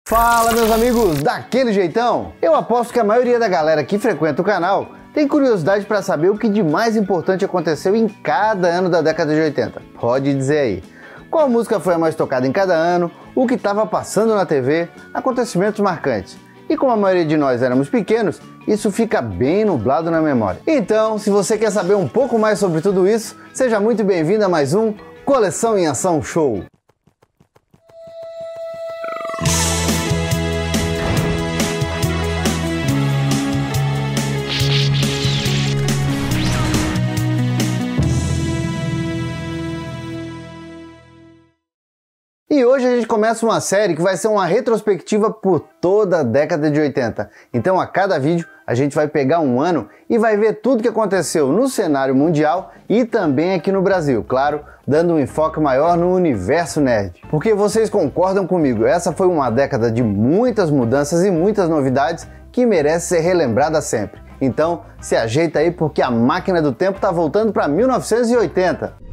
Fala, meus amigos, daquele jeitão? Eu aposto que a maioria da galera que frequenta o canal tem curiosidade para saber o que de mais importante aconteceu em cada ano da década de 80. Pode dizer aí. Qual música foi a mais tocada em cada ano, o que estava passando na TV, acontecimentos marcantes. E como a maioria de nós éramos pequenos, isso fica bem nublado na memória. Então, se você quer saber um pouco mais sobre tudo isso, seja muito bem-vindo a mais um Coleção em Ação Show. E hoje a gente começa uma série que vai ser uma retrospectiva por toda a década de 80. Então a cada vídeo a gente vai pegar um ano e vai ver tudo que aconteceu no cenário mundial e também aqui no Brasil, claro, dando um enfoque maior no universo nerd. Porque vocês concordam comigo, essa foi uma década de muitas mudanças e muitas novidades que merece ser relembrada sempre. Então se ajeita aí porque a máquina do tempo está voltando para 1980.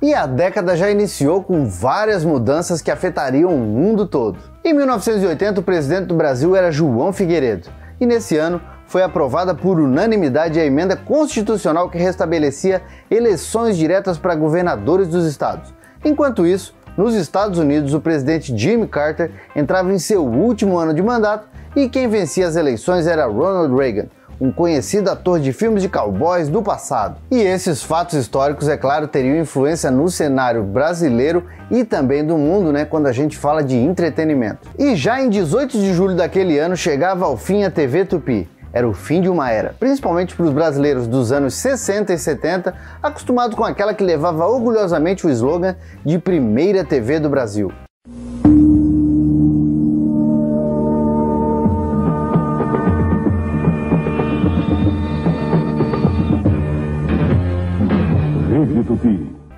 E a década já iniciou com várias mudanças que afetariam o mundo todo. Em 1980, o presidente do Brasil era João Figueiredo, e nesse ano foi aprovada por unanimidade a emenda constitucional que restabelecia eleições diretas para governadores dos estados. Enquanto isso, nos Estados Unidos, o presidente Jimmy Carter entrava em seu último ano de mandato e quem vencia as eleições era Ronald Reagan, um conhecido ator de filmes de cowboys do passado. E esses fatos históricos, é claro, teriam influência no cenário brasileiro e também do mundo, quando a gente fala de entretenimento. E já em 18 de julho daquele ano chegava ao fim a TV Tupi. Era o fim de uma era, principalmente para os brasileiros dos anos 60 e 70, acostumados com aquela que levava orgulhosamente o slogan de primeira TV do Brasil.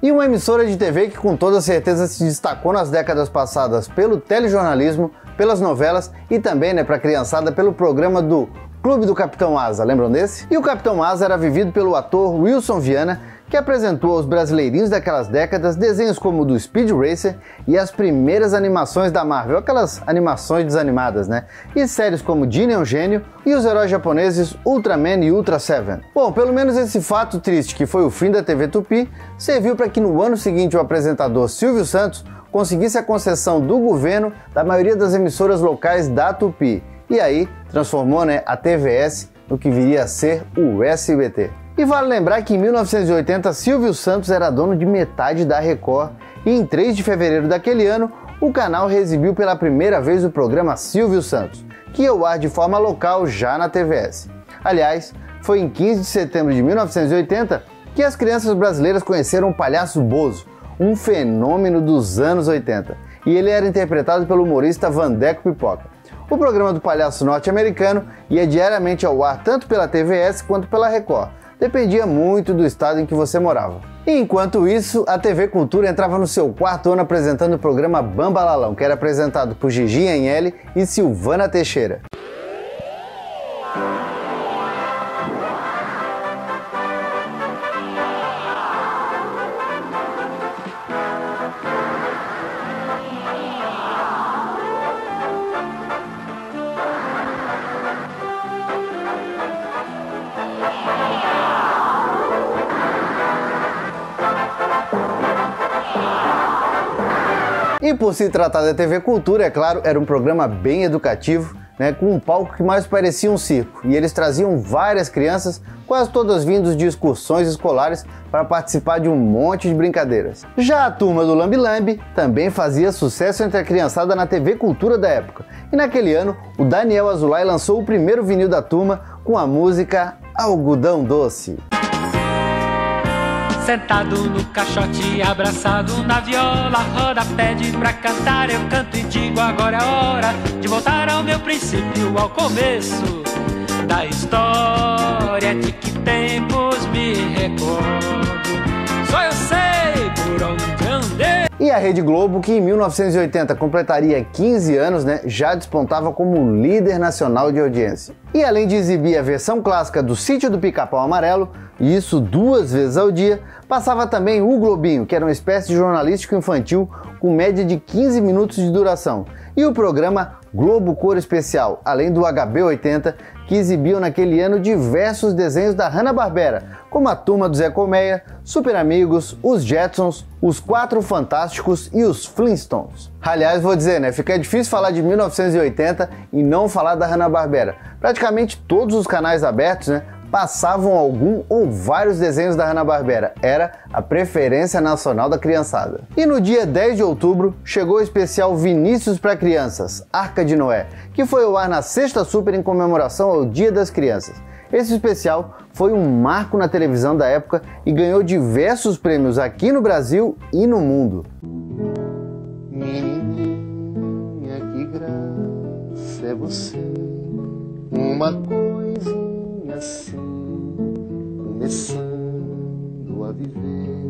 E uma emissora de TV que com toda certeza se destacou nas décadas passadas pelo telejornalismo, pelas novelas e também, para a criançada, pelo programa do Clube do Capitão Asa, lembram desse? E o Capitão Asa era vivido pelo ator Wilson Viana, que apresentou aos brasileirinhos daquelas décadas desenhos como o do Speed Racer e as primeiras animações da Marvel, aquelas animações desanimadas, E séries como Ginny é um Gênio e os heróis japoneses Ultraman e Ultra Seven. Bom, pelo menos esse fato triste que foi o fim da TV Tupi serviu para que no ano seguinte o apresentador Silvio Santos conseguisse a concessão do governo da maioria das emissoras locais da Tupi. E aí transformou a TVS no que viria a ser o SBT. E vale lembrar que em 1980 Silvio Santos era dono de metade da Record e em 3 de fevereiro daquele ano o canal reexibiu pela primeira vez o programa Silvio Santos, que ia ao ar de forma local já na TVS. Aliás, foi em 15 de setembro de 1980 que as crianças brasileiras conheceram o Palhaço Bozo, um fenômeno dos anos 80, e ele era interpretado pelo humorista Vandeco Pipoca. O programa do palhaço norte-americano ia diariamente ao ar tanto pela TVS quanto pela Record. Dependia muito do estado em que você morava. E enquanto isso, a TV Cultura entrava no seu 4º ano apresentando o programa Bambalalão, que era apresentado por Gigi Agnelli e Silvana Teixeira. E por se tratar da TV Cultura, é claro, era um programa bem educativo, com um palco que mais parecia um circo. E eles traziam várias crianças, quase todas vindas de excursões escolares, para participar de um monte de brincadeiras. Já a turma do Lambi Lambi também fazia sucesso entre a criançada na TV Cultura da época. E naquele ano, o Daniel Azulay lançou o primeiro vinil da turma com a música Algodão Doce. Sentado no caixote, abraçado na viola, roda, pede pra cantar, eu canto e digo agora é hora de voltar ao meu princípio, ao começo da história, de que tempos me recordo, só eu sei por onde andei. E a Rede Globo, que em 1980 completaria 15 anos, já despontava como líder nacional de audiência. E além de exibir a versão clássica do Sítio do Pica-Pau Amarelo, e isso 2 vezes ao dia, passava também o Globinho, que era uma espécie de jornalístico infantil com média de 15 minutos de duração, e o programa Globo Cor Especial, além do HB80, que exibiu naquele ano diversos desenhos da Hanna-Barbera, como a Turma do Zé Colmeia, Super Amigos, os Jetsons, os Quatro Fantásticos e os Flintstones. Aliás, vou dizer, fica difícil falar de 1980 e não falar da Hanna-Barbera. Praticamente todos os canais abertos, passavam algum ou vários desenhos da Hanna-Barbera. Era a preferência nacional da criançada. E no dia 10 de outubro, chegou o especial Vinícius para Crianças, Arca de Noé, que foi ao ar na Sexta Super em comemoração ao Dia das Crianças. Esse especial foi um marco na televisão da época e ganhou diversos prêmios aqui no Brasil e no mundo. Menininha, que graça é você, uma coisinha assim, começando a viver.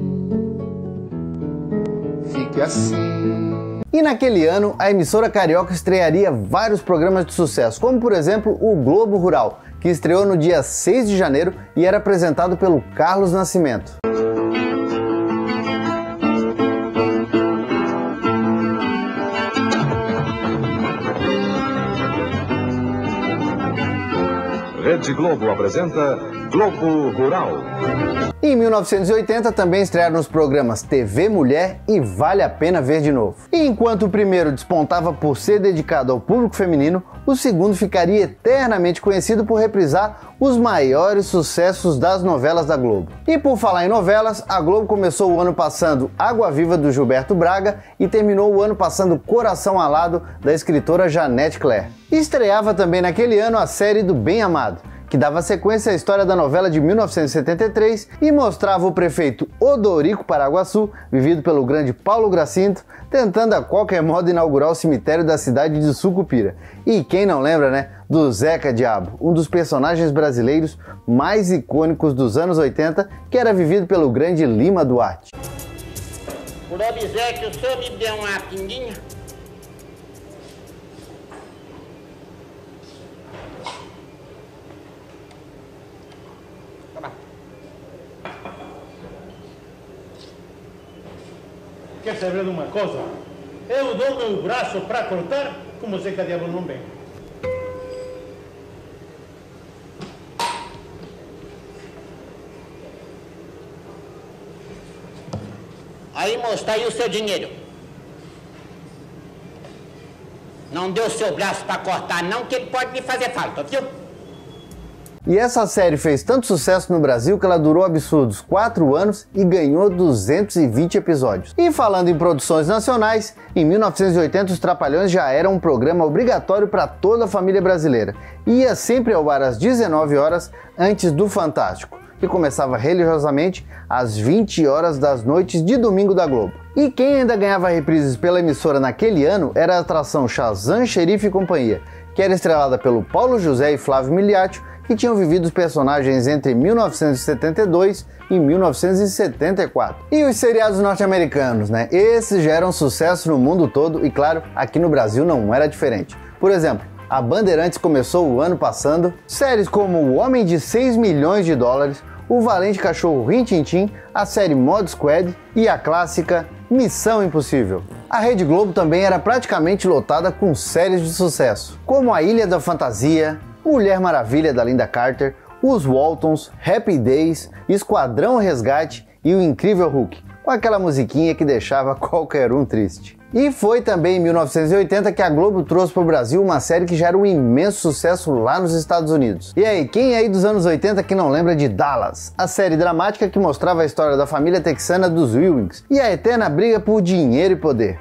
Fique assim. E naquele ano, a emissora carioca estrearia vários programas de sucesso, como por exemplo o Globo Rural, que estreou no dia 6 de janeiro e era apresentado pelo Carlos Nascimento. Rede Globo apresenta Globo Rural. Em 1980 também estrearam os programas TV Mulher e Vale a Pena Ver de Novo. E enquanto o primeiro despontava por ser dedicado ao público feminino, o segundo ficaria eternamente conhecido por reprisar os maiores sucessos das novelas da Globo. E por falar em novelas, a Globo começou o ano passando Água Viva do Gilberto Braga e terminou o ano passando Coração Alado da escritora Janete Claire. E estreava também naquele ano a série do Bem Amado, que dava sequência à história da novela de 1973 e mostrava o prefeito Odorico Paraguaçu, vivido pelo grande Paulo Gracinto, tentando a qualquer modo inaugurar o cemitério da cidade de Sucupira. E quem não lembra, do Zeca Diabo, um dos personagens brasileiros mais icônicos dos anos 80, que era vivido pelo grande Lima Duarte. Por obséquio, o senhor me deu uma pinguinha? Quer saber de uma coisa? Eu dou meu braço para cortar, como Zeca Diabo não vem. Aí, moço, tá aí o seu dinheiro. Não deu o seu braço para cortar, não, que ele pode me fazer falta, viu? E essa série fez tanto sucesso no Brasil que ela durou absurdos 4 anos e ganhou 220 episódios. E falando em produções nacionais, em 1980 os Trapalhões já eram um programa obrigatório para toda a família brasileira. E ia sempre ao ar às 19 horas antes do Fantástico, que começava religiosamente às 20 horas das noites de domingo da Globo. E quem ainda ganhava reprises pela emissora naquele ano era a atração Shazam, Xerife e Companhia, que era estrelada pelo Paulo José e Flávio Miliaccio, que tinham vivido os personagens entre 1972 e 1974. E os seriados norte-americanos, Esses já eram sucesso no mundo todo e, claro, aqui no Brasil não era diferente. Por exemplo, a Bandeirantes começou o ano passando séries como O Homem de 6 milhões de dólares, O Valente Cachorro Rin Tin Tin, a série Mod Squad e a clássica Missão Impossível. A Rede Globo também era praticamente lotada com séries de sucesso, como A Ilha da Fantasia, Mulher Maravilha da Linda Carter, Os Waltons, Happy Days, Esquadrão Resgate e O Incrível Hulk, com aquela musiquinha que deixava qualquer um triste. E foi também em 1980 que a Globo trouxe para o Brasil uma série que já era um imenso sucesso lá nos Estados Unidos. E aí, quem aí dos anos 80 que não lembra de Dallas? A série dramática que mostrava a história da família texana dos Ewings e a eterna briga por dinheiro e poder.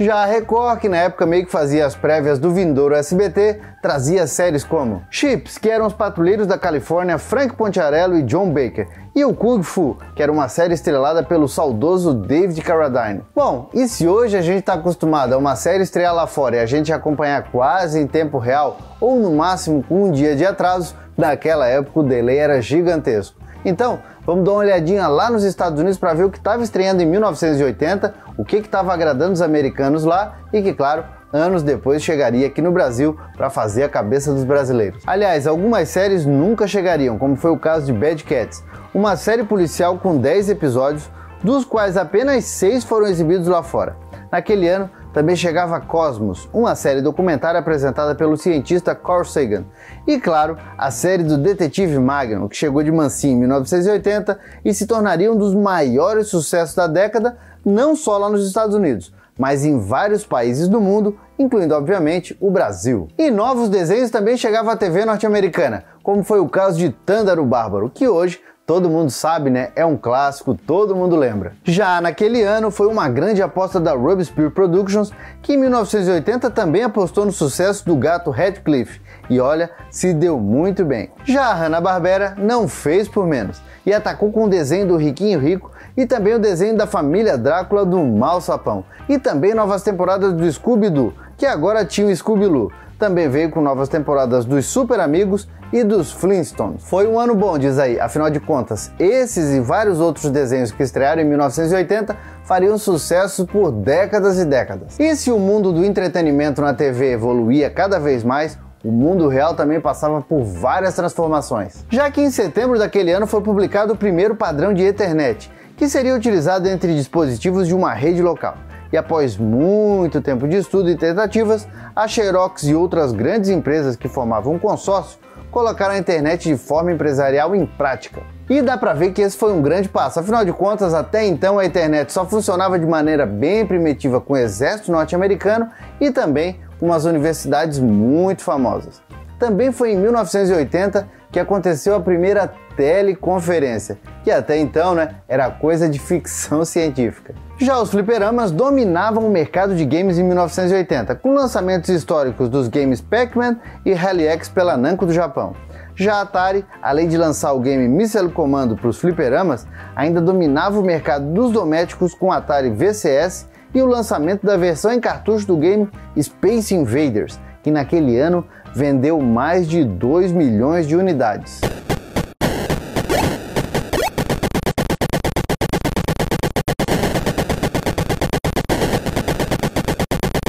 Já a Record, que na época meio que fazia as prévias do vindouro SBT, trazia séries como Chips, que eram os patrulheiros da Califórnia Frank Pontiarello e John Baker, e o Kung Fu, que era uma série estrelada pelo saudoso David Carradine. Bom, e se hoje a gente está acostumado a uma série estrear lá fora e a gente acompanhar quase em tempo real, ou no máximo com um dia de atraso, naquela época o delay era gigantesco. Então, vamos dar uma olhadinha lá nos Estados Unidos para ver o que estava estreando em 1980, o que estava agradando os americanos lá e que, claro, anos depois chegaria aqui no Brasil para fazer a cabeça dos brasileiros. Aliás, algumas séries nunca chegariam, como foi o caso de Bad Cats, uma série policial com 10 episódios, dos quais apenas 6 foram exibidos lá fora. Naquele ano, também chegava Cosmos, uma série documentária apresentada pelo cientista Carl Sagan. E claro, a série do Detetive Magnum, que chegou de mansinho em 1980 e se tornaria um dos maiores sucessos da década, não só lá nos Estados Unidos, mas em vários países do mundo, incluindo obviamente o Brasil. E novos desenhos também chegavam à TV norte-americana, como foi o caso de Tândaro Bárbaro, que hoje todo mundo sabe, né? É um clássico, todo mundo lembra. Já naquele ano foi uma grande aposta da Robespierre Productions, que em 1980 também apostou no sucesso do gato Radcliffe. E olha, se deu muito bem. Já a Hanna-Barbera não fez por menos e atacou com o desenho do Riquinho Rico e também o desenho da família Drácula do Mal Sapão. E também novas temporadas do Scooby-Doo, que agora tinha o Scooby-Loo. Também veio com novas temporadas dos Super Amigos e dos Flintstones. Foi um ano bom, diz aí, afinal de contas, esses e vários outros desenhos que estrearam em 1980 fariam sucesso por décadas e décadas. E se o mundo do entretenimento na TV evoluía cada vez mais, o mundo real também passava por várias transformações. Já que em setembro daquele ano foi publicado o primeiro padrão de Ethernet, que seria utilizado entre dispositivos de uma rede local. E após muito tempo de estudo e tentativas, a Xerox e outras grandes empresas que formavam um consórcio colocaram a internet de forma empresarial em prática. E dá pra ver que esse foi um grande passo, afinal de contas, até então a internet só funcionava de maneira bem primitiva com o exército norte-americano e também com umas universidades muito famosas. Também foi em 1980 que aconteceu a primeira teleconferência, que até então, né, era coisa de ficção científica. Já os fliperamas dominavam o mercado de games em 1980, com lançamentos históricos dos games Pac-Man e Rally X pela Namco do Japão. Já a Atari, além de lançar o game Missile Commando para os fliperamas, ainda dominava o mercado dos domésticos com o Atari VCS e o lançamento da versão em cartucho do game Space Invaders, que naquele ano vendeu mais de 2 milhões de unidades.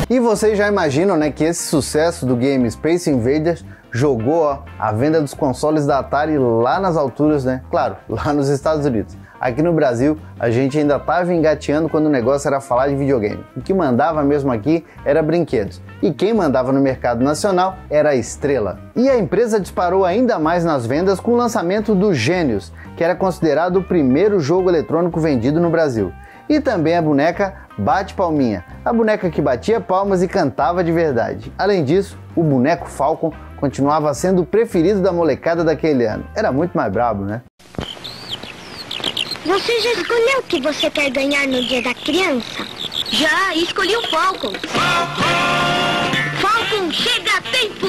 E vocês já imaginam, né, que esse sucesso do game Space Invaders jogou a venda dos consoles da Atari lá nas alturas, né? Claro, lá nos Estados Unidos. Aqui no Brasil, a gente ainda estava engateando quando o negócio era falar de videogame. O que mandava mesmo aqui era brinquedos. E quem mandava no mercado nacional era a Estrela. E a empresa disparou ainda mais nas vendas com o lançamento do Gênios, que era considerado o primeiro jogo eletrônico vendido no Brasil. E também a boneca Bate Palminha, a boneca que batia palmas e cantava de verdade. Além disso, o boneco Falcon continuava sendo o preferido da molecada daquele ano. Era muito mais brabo, né? Você já escolheu o que você quer ganhar no Dia da Criança? Já, escolhi o Falcon. Falcon, chega a tempo!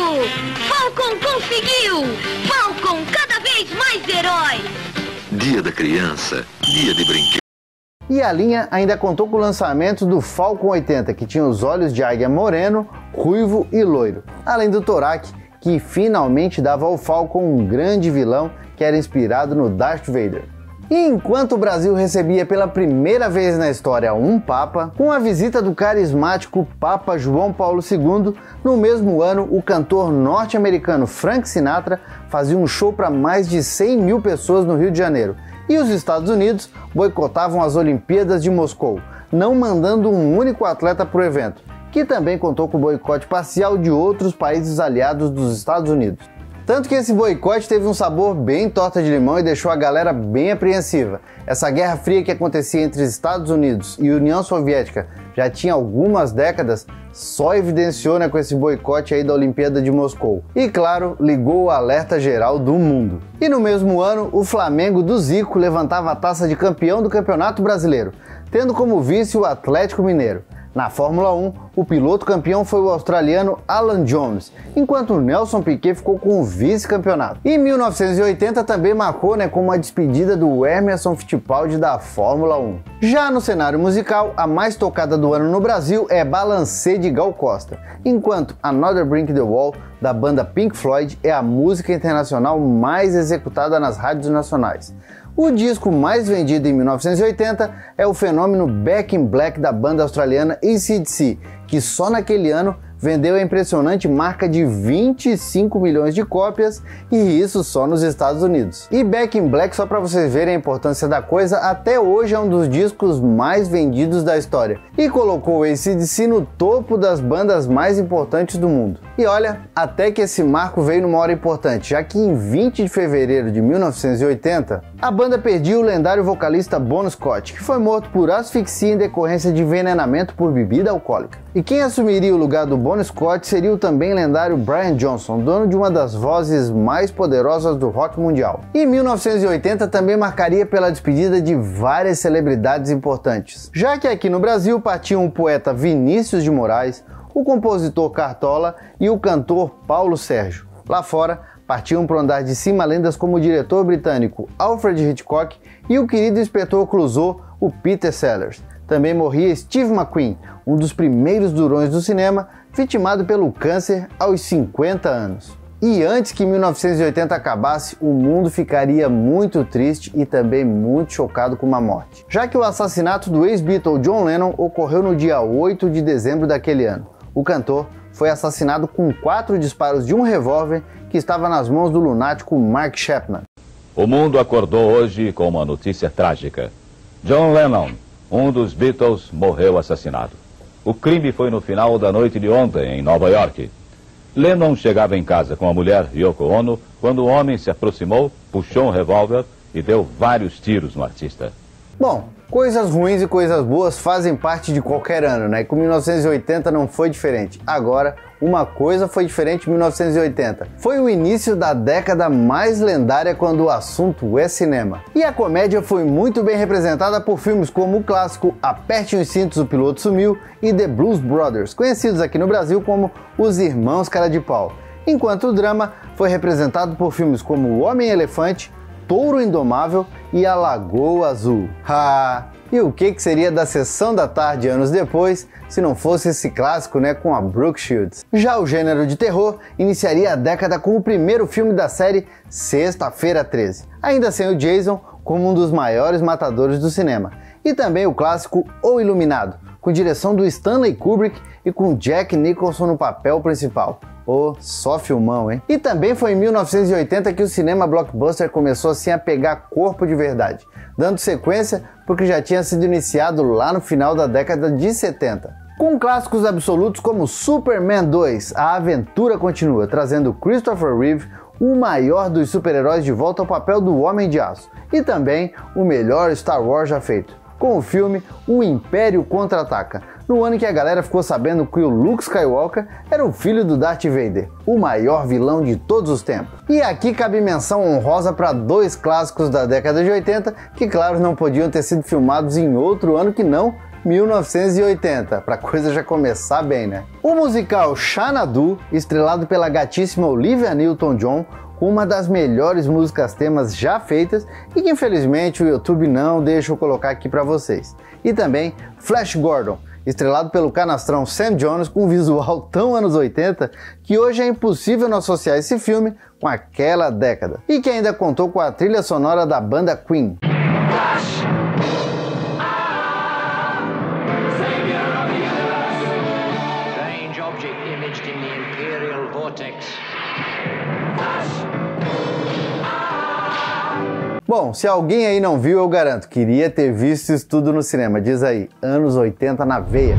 Falcon conseguiu! Falcon, cada vez mais herói! Dia da Criança, dia de brinquedo. E a linha ainda contou com o lançamento do Falcon 80, que tinha os olhos de águia moreno, ruivo e loiro. Além do Torak, que finalmente dava ao Falcon um grande vilão que era inspirado no Darth Vader. E enquanto o Brasil recebia pela primeira vez na história um Papa, com a visita do carismático Papa João Paulo II, no mesmo ano o cantor norte-americano Frank Sinatra fazia um show para mais de 100 mil pessoas no Rio de Janeiro. E os Estados Unidos boicotavam as Olimpíadas de Moscou, não mandando um único atleta para o evento, que também contou com o boicote parcial de outros países aliados dos Estados Unidos. Tanto que esse boicote teve um sabor bem torta de limão e deixou a galera bem apreensiva. Essa guerra fria que acontecia entre Estados Unidos e União Soviética já tinha algumas décadas, só evidenciou, né, com esse boicote aí da Olimpíada de Moscou. E claro, ligou o alerta geral do mundo. E no mesmo ano, o Flamengo do Zico levantava a taça de campeão do Campeonato Brasileiro, tendo como vice o Atlético Mineiro. Na Fórmula 1, o piloto campeão foi o australiano Alan Jones, enquanto Nelson Piquet ficou com o vice-campeonato. E 1980 também marcou como a despedida do Emerson Fittipaldi da Fórmula 1. Já no cenário musical, a mais tocada do ano no Brasil é Balancê de Gal Costa, enquanto Another Brick in the Wall da banda Pink Floyd é a música internacional mais executada nas rádios nacionais. O disco mais vendido em 1980 é o fenômeno Back in Black da banda australiana AC/DC, que só naquele ano vendeu a impressionante marca de 25 milhões de cópias, e isso só nos Estados Unidos. E Back in Black, só para vocês verem a importância da coisa, até hoje é um dos discos mais vendidos da história e colocou o AC/DC no topo das bandas mais importantes do mundo. E olha, até que esse marco veio numa hora importante, já que em 20 de fevereiro de 1980, a banda perdia o lendário vocalista Bon Scott, que foi morto por asfixia em decorrência de envenenamento por bebida alcoólica. E quem assumiria o lugar do Bon Scott seria o também lendário Brian Johnson, dono de uma das vozes mais poderosas do rock mundial. E 1980 também marcaria pela despedida de várias celebridades importantes, já que aqui no Brasil partiam o poeta Vinícius de Moraes, o compositor Cartola e o cantor Paulo Sérgio. Lá fora, partiam para o andar de cima lendas como o diretor britânico Alfred Hitchcock e o querido inspetor Clouseau, o Peter Sellers. Também morria Steve McQueen, um dos primeiros durões do cinema, vitimado pelo câncer aos 50 anos. E antes que 1980 acabasse, o mundo ficaria muito triste e também muito chocado com uma morte, já que o assassinato do ex-Beatle John Lennon ocorreu no dia 8 de dezembro daquele ano. O cantor foi assassinado com 4 disparos de um revólver que estava nas mãos do lunático Mark Chapman. O mundo acordou hoje com uma notícia trágica. John Lennon, um dos Beatles, morreu assassinado. O crime foi no final da noite de ontem, em Nova York. Lennon chegava em casa com a mulher Yoko Ono quando o homem se aproximou, puxou um revólver e deu vários tiros no artista. Bom, coisas ruins e coisas boas fazem parte de qualquer ano, E com 1980 não foi diferente. Agora, uma coisa foi diferente em 1980. Foi o início da década mais lendária quando o assunto é cinema. E a comédia foi muito bem representada por filmes como o clássico Aperte os Cintos, o Piloto Sumiu e The Blues Brothers, conhecidos aqui no Brasil como Os Irmãos Cara de Pau. Enquanto o drama foi representado por filmes como O Homem-Elefante, Touro Indomável e A Lagoa Azul. E o que seria da Sessão da Tarde anos depois, se não fosse esse clássico, com a Brooke Shields? Já o gênero de terror iniciaria a década com o primeiro filme da série Sexta-feira 13, ainda sem o Jason como um dos maiores matadores do cinema. E também o clássico O Iluminado, com direção do Stanley Kubrick e com Jack Nicholson no papel principal. Só filmão, hein? E também foi em 1980 que o cinema blockbuster começou assim a pegar corpo de verdade, dando sequência porque já tinha sido iniciado lá no final da década de 70. Com clássicos absolutos como Superman 2, a aventura continua, trazendo Christopher Reeve, o maior dos super-heróis, de volta ao papel do Homem de Aço, e também o melhor Star Wars já feito, com o filme O Império Contra-Ataca, no ano em que a galera ficou sabendo que o Luke Skywalker era o filho do Darth Vader, o maior vilão de todos os tempos. E aqui cabe menção honrosa para 2 clássicos da década de 80, que claro não podiam ter sido filmados em outro ano que não 1980, para a coisa já começar bem, O musical Xanadu, estrelado pela gatíssima Olivia Newton-John, com uma das melhores músicas temas já feitas e que infelizmente o YouTube não deixa eu colocar aqui para vocês. E também Flash Gordon, estrelado pelo canastrão Sam Jones, com um visual tão anos 80 que hoje é impossível não associar esse filme com aquela década. E que ainda contou com a trilha sonora da banda Queen. Bom, se alguém aí não viu, eu garanto, queria ter visto isso tudo no cinema. Diz aí, anos 80 na veia.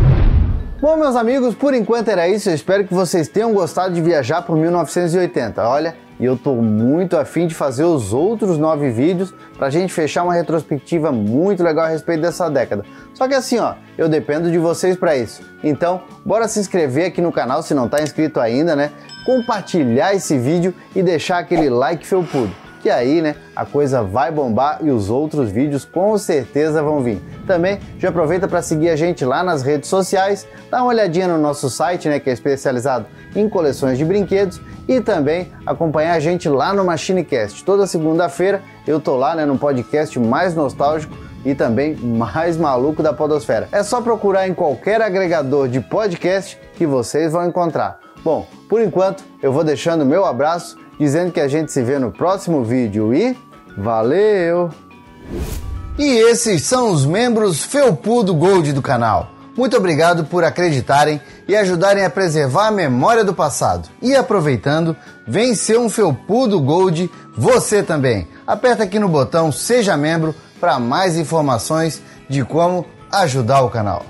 Bom, meus amigos, por enquanto era isso. Eu espero que vocês tenham gostado de viajar por 1980. Olha, e eu tô muito afim de fazer os outros 9 vídeos pra gente fechar uma retrospectiva muito legal a respeito dessa década. Só que assim, eu dependo de vocês pra isso. Então, bora se inscrever aqui no canal se não tá inscrito ainda, compartilhar esse vídeo e deixar aquele like felpudo, que aí, né, a coisa vai bombar e os outros vídeos com certeza vão vir. Também já aproveita para seguir a gente lá nas redes sociais, dá uma olhadinha no nosso site, né, que é especializado em coleções de brinquedos, e também acompanhar a gente lá no MachineCast. Toda segunda-feira eu tô lá, né, no podcast mais nostálgico e também mais maluco da podosfera. É só procurar em qualquer agregador de podcast que vocês vão encontrar. Bom, por enquanto eu vou deixando meu abraço, dizendo que a gente se vê no próximo vídeo e valeu! E esses são os membros Felpudo Gold do canal. Muito obrigado por acreditarem e ajudarem a preservar a memória do passado. E aproveitando, vem ser um Felpudo Gold você também. Aperta aqui no botão Seja Membro para mais informações de como ajudar o canal.